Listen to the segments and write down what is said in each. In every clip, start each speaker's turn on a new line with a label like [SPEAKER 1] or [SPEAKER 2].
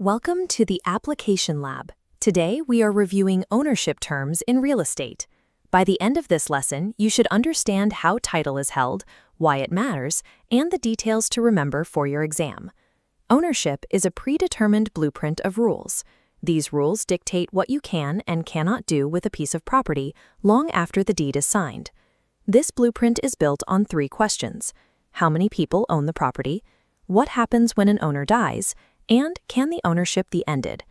[SPEAKER 1] Welcome to the Application Lab. Today, we are reviewing ownership terms in real estate. By the end of this lesson, you should understand how title is held, why it matters, and the details to remember for your exam. Ownership is a predetermined blueprint of rules. These rules dictate what you can and cannot do with a piece of property long after the deed is signed. This blueprint is built on 3 questions. How many people own the property? What happens when an owner dies? And can the ownership be ended?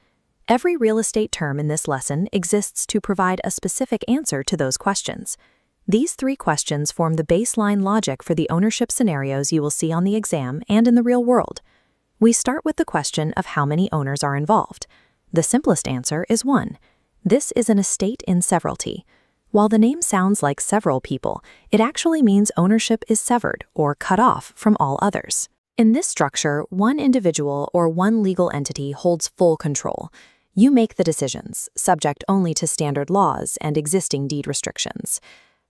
[SPEAKER 1] Every real estate term in this lesson exists to provide a specific answer to those questions. These 3 questions form the baseline logic for the ownership scenarios you will see on the exam and in the real world. We start with the question of how many owners are involved. The simplest answer is 1. This is an estate in severalty. While the name sounds like several people, it actually means ownership is severed or cut off from all others. In this structure, one individual or one legal entity holds full control. You make the decisions, subject only to standard laws and existing deed restrictions.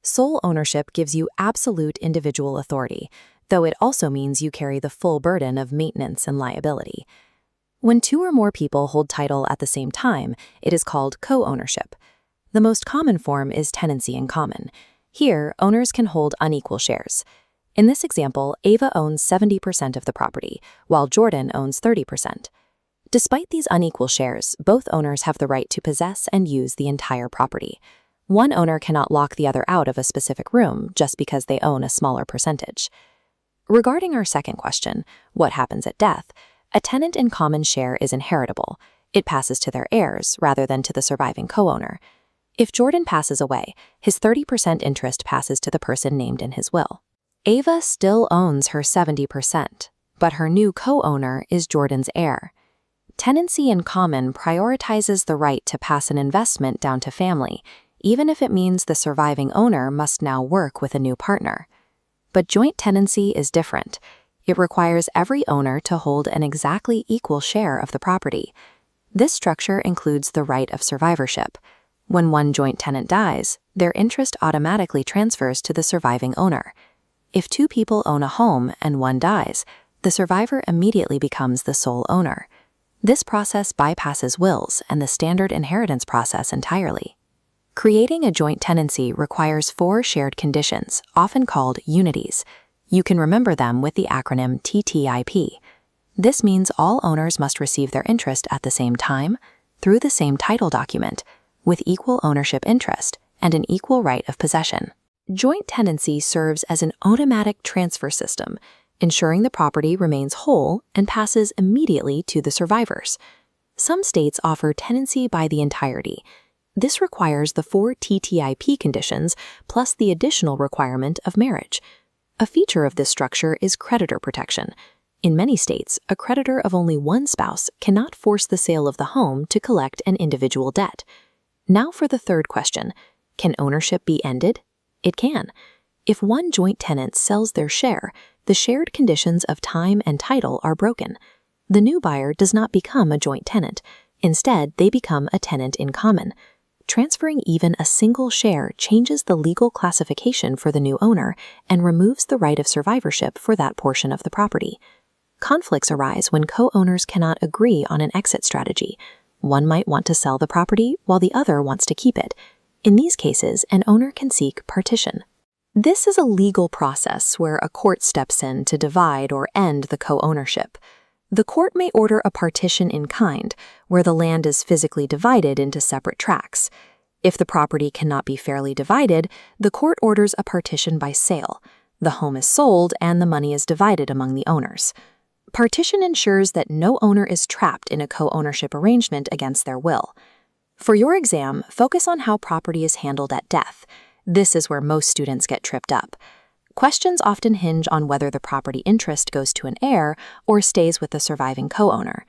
[SPEAKER 1] Sole ownership gives you absolute individual authority, though it also means you carry the full burden of maintenance and liability. When 2 or more people hold title at the same time, it is called co-ownership. The most common form is tenancy in common. Here, owners can hold unequal shares. In this example, Ava owns 70% of the property, while Jordan owns 30%. Despite these unequal shares, both owners have the right to possess and use the entire property. One owner cannot lock the other out of a specific room just because they own a smaller percentage. Regarding our second question, what happens at death, a tenant in common share is inheritable. It passes to their heirs rather than to the surviving co-owner. If Jordan passes away, his 30% interest passes to the person named in his will. Ava still owns her 70%, but her new co-owner is Jordan's heir. Tenancy in common prioritizes the right to pass an investment down to family, even if it means the surviving owner must now work with a new partner. But joint tenancy is different. It requires every owner to hold an exactly equal share of the property. This structure includes the right of survivorship. When one joint tenant dies, their interest automatically transfers to the surviving owner. If 2 people own a home and one dies, the survivor immediately becomes the sole owner. This process bypasses wills and the standard inheritance process entirely. Creating a joint tenancy requires 4 shared conditions, often called unities. You can remember them with the acronym TTIP. This means all owners must receive their interest at the same time, through the same title document, with equal ownership interest and an equal right of possession. Joint tenancy serves as an automatic transfer system, ensuring the property remains whole and passes immediately to the survivors. Some states offer tenancy by the entirety. This requires the 4 TTIP conditions plus the additional requirement of marriage. A feature of this structure is creditor protection. In many states, a creditor of only one spouse cannot force the sale of the home to collect an individual debt. Now for the third question, can ownership be ended? It can. If one joint tenant sells their share, the shared conditions of time and title are broken. The new buyer does not become a joint tenant. Instead, they become a tenant in common. Transferring even a single share changes the legal classification for the new owner and removes the right of survivorship for that portion of the property. Conflicts arise when co-owners cannot agree on an exit strategy. One might want to sell the property while the other wants to keep it. In these cases, an owner can seek partition. This is a legal process where a court steps in to divide or end the co-ownership. The court may order a partition in kind, where the land is physically divided into separate tracts. If the property cannot be fairly divided, the court orders a partition by sale. The home is sold and the money is divided among the owners. Partition ensures that no owner is trapped in a co-ownership arrangement against their will. For your exam, focus on how property is handled at death. This is where most students get tripped up. Questions often hinge on whether the property interest goes to an heir or stays with the surviving co-owner.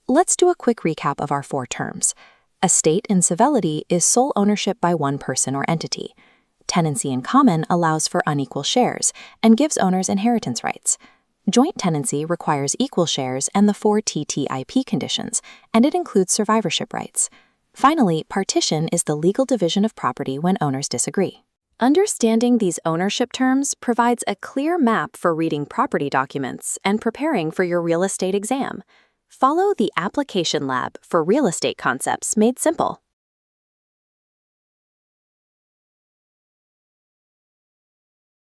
[SPEAKER 1] Let's do a quick recap of our 4 terms. Estate in civility is sole ownership by one person or entity. Tenancy in common allows for unequal shares and gives owners inheritance rights. Joint tenancy requires equal shares and the 4 TTIP conditions, and it includes survivorship rights. Finally, partition is the legal division of property when owners disagree. Understanding these ownership terms provides a clear map for reading property documents and preparing for your real estate exam. Follow the Application Lab for real estate concepts made simple.